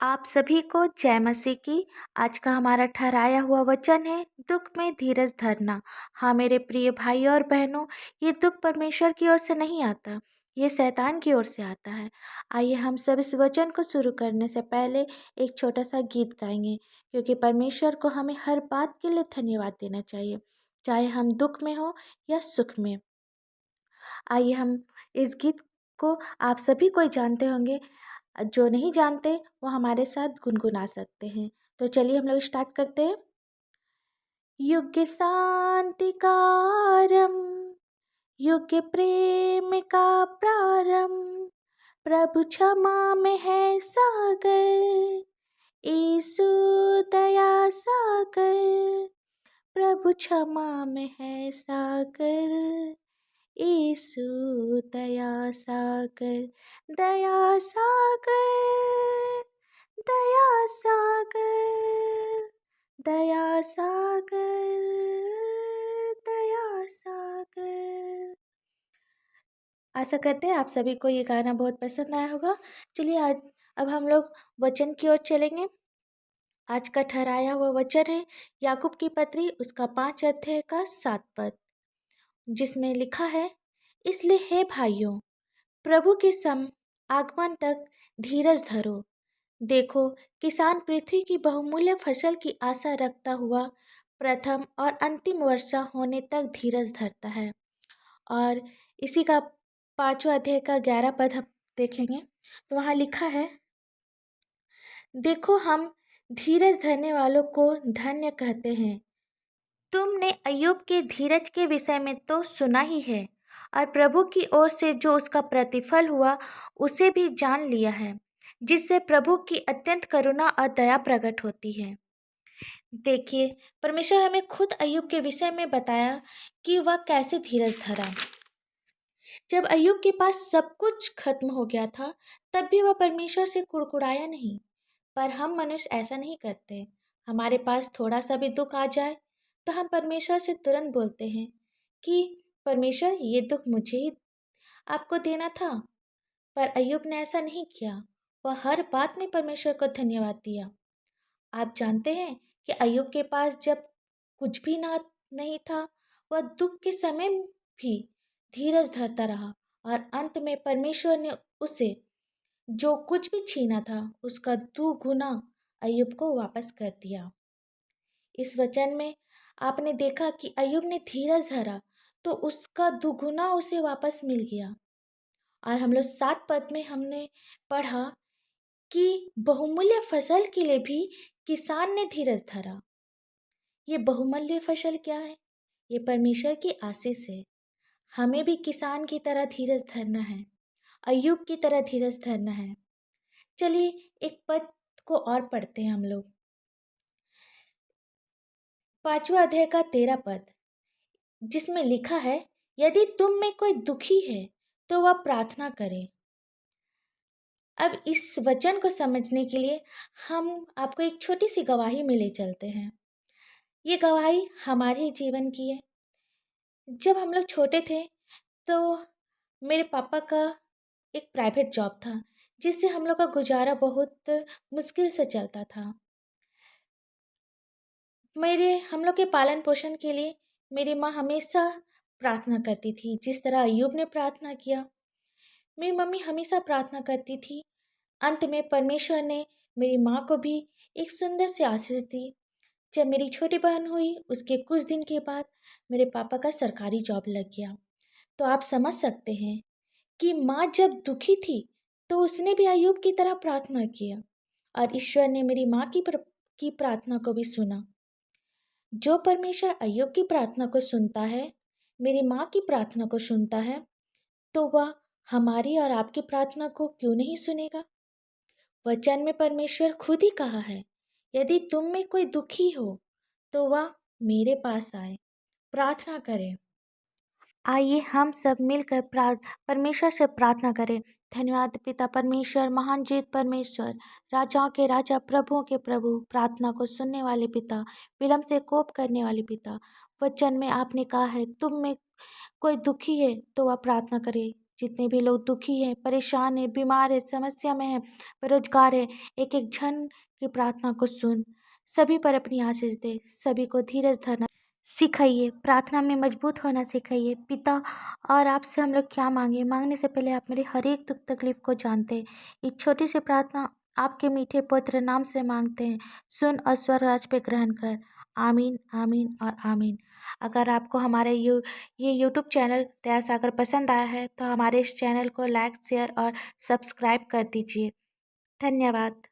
आप सभी को जय मसीह की। आज का हमारा ठहराया हुआ वचन है दुख में धीरज धरना। हाँ मेरे प्रिय भाई और बहनों, ये दुख परमेश्वर की ओर से नहीं आता, ये शैतान की ओर से आता है। आइए हम सब इस वचन को शुरू करने से पहले एक छोटा सा गीत गाएंगे, क्योंकि परमेश्वर को हमें हर बात के लिए धन्यवाद देना चाहिए, चाहे हम दुख में हो या सुख में। आइए हम इस गीत को आप सभी कोई जानते होंगे, जो नहीं जानते वो हमारे साथ गुनगुना सकते हैं। तो चलिए हम लोग स्टार्ट करते हैं। युग शांतिकारम, युग प्रेम का प्रारंभ, प्रभु क्षमा में है सागर, यीशु दया सागर, प्रभु क्षमा में है सागर, यीशु दया सागर, दया सागर, दया सागर, दया सागर, दया सागर। आशा करते हैं आप सभी को ये गाना बहुत पसंद आया होगा। चलिए आज अब हम लोग वचन की ओर चलेंगे। आज का ठहराया हुआ वचन है याकूब की पत्री, उसका 5 अध्याय का 7 पद, जिसमें लिखा है, इसलिए हे भाइयों, प्रभु के आगमन तक धीरज धरो। देखो, किसान पृथ्वी की बहुमूल्य फसल की आशा रखता हुआ प्रथम और अंतिम वर्षा होने तक धीरज धरता है। और इसी का 5वां अध्याय का 11 पद हम देखेंगे, तो वहाँ लिखा है, देखो हम धीरज धरने वालों को धन्य कहते हैं। तुमने अय्यूब के धीरज के विषय में तो सुना ही है, और प्रभु की ओर से जो उसका प्रतिफल हुआ उसे भी जान लिया है, जिससे प्रभु की अत्यंत करुणा और दया प्रकट होती है। देखिए, परमेश्वर हमें खुद अय्यूब के विषय में बताया कि वह कैसे धीरज धरा। जब अय्यूब के पास सब कुछ खत्म हो गया था, तब भी वह परमेश्वर से कुड़कुड़ाया नहीं। पर हम मनुष्य ऐसा नहीं करते। हमारे पास थोड़ा सा भी दुख आ जाए तो हम परमेश्वर से तुरंत बोलते हैं कि परमेश्वर, ये दुख मुझे ही आपको देना था। पर अय्यूब ने ऐसा नहीं किया, वह हर बात में परमेश्वर को धन्यवाद दिया। आप जानते हैं कि अय्यूब के पास जब कुछ भी नहीं था, वह दुख के समय भी धीरज धरता रहा, और अंत में परमेश्वर ने उसे जो कुछ भी छीना था उसका 2 गुना अय्यूब को वापस कर दिया। इस वचन में आपने देखा कि अय्यूब ने धीरज धरा तो उसका 2 गुना उसे वापस मिल गया। और हम लोग 7 पद में हमने पढ़ा कि बहुमूल्य फसल के लिए भी किसान ने धीरज धरा। ये बहुमूल्य फसल क्या है? ये परमेश्वर की आशीष है। हमें भी किसान की तरह धीरज धरना है, अय्यूब की तरह धीरज धरना है। चलिए एक पद को और पढ़ते हैं हम लोग। 5वां अध्याय का 13 पद, जिसमें लिखा है, यदि तुम में कोई दुखी है तो वह प्रार्थना करे। अब इस वचन को समझने के लिए हम आपको एक छोटी सी गवाही में ले चलते हैं। ये गवाही हमारे जीवन की है। जब हम लोग छोटे थे तो मेरे पापा का एक प्राइवेट जॉब था, जिससे हम लोग का गुजारा बहुत मुश्किल से चलता था। हम लोग के पालन पोषण के लिए मेरी माँ हमेशा प्रार्थना करती थी, जिस तरह अय्यूब ने प्रार्थना किया। मेरी मम्मी हमेशा प्रार्थना करती थी। अंत में परमेश्वर ने मेरी माँ को भी एक सुंदर सी आशीष दी। जब मेरी छोटी बहन हुई, उसके कुछ दिन के बाद मेरे पापा का सरकारी जॉब लग गया। तो आप समझ सकते हैं कि माँ जब दुखी थी तो उसने भी अय्यूब की तरह प्रार्थना किया, और ईश्वर ने मेरी माँ की प्रार्थना को भी सुना। जो परमेश्वर अय्यूब की प्रार्थना को सुनता है, मेरी माँ की प्रार्थना को सुनता है, तो वह हमारी और आपकी प्रार्थना को क्यों नहीं सुनेगा। वचन में परमेश्वर खुद ही कहा है, यदि तुम में कोई दुखी हो तो वह मेरे पास आए, प्रार्थना करे। आइए हम सब मिलकर परमेश्वर से प्रार्थना करें। धन्यवाद पिता परमेश्वर, महान जीत परमेश्वर, राजाओं के राजा, प्रभुओं के प्रभु, प्रार्थना को सुनने वाले पिता, विलम्ब से कोप करने वाले पिता। वचन में आपने कहा है, तुम में कोई दुखी है तो वह प्रार्थना करे, जितने भी लोग दुखी हैं, परेशान हैं, बीमार हैं, समस्या में हैं, बेरोजगार हैं, एक एक जन की प्रार्थना को सुन, सभी पर अपनी आशीष दे, सभी को धीरज धरना सिखाइए, प्रार्थना में मजबूत होना सिखाइए। पिता, और आपसे हम लोग क्या मांगे, मांगने से पहले आप मेरे हर एक दुख तकलीफ को जानते हैं। एक छोटी सी प्रार्थना आपके मीठे पवित्र नाम से मांगते हैं, सुन और स्वर्ग राज पे ग्रहण कर। आमीन, आमीन और आमीन। अगर आपको हमारे ये यूट्यूब चैनल दया सागर पसंद आया है तो हमारे इस चैनल को लाइक, शेयर और सब्सक्राइब कर दीजिए। धन्यवाद।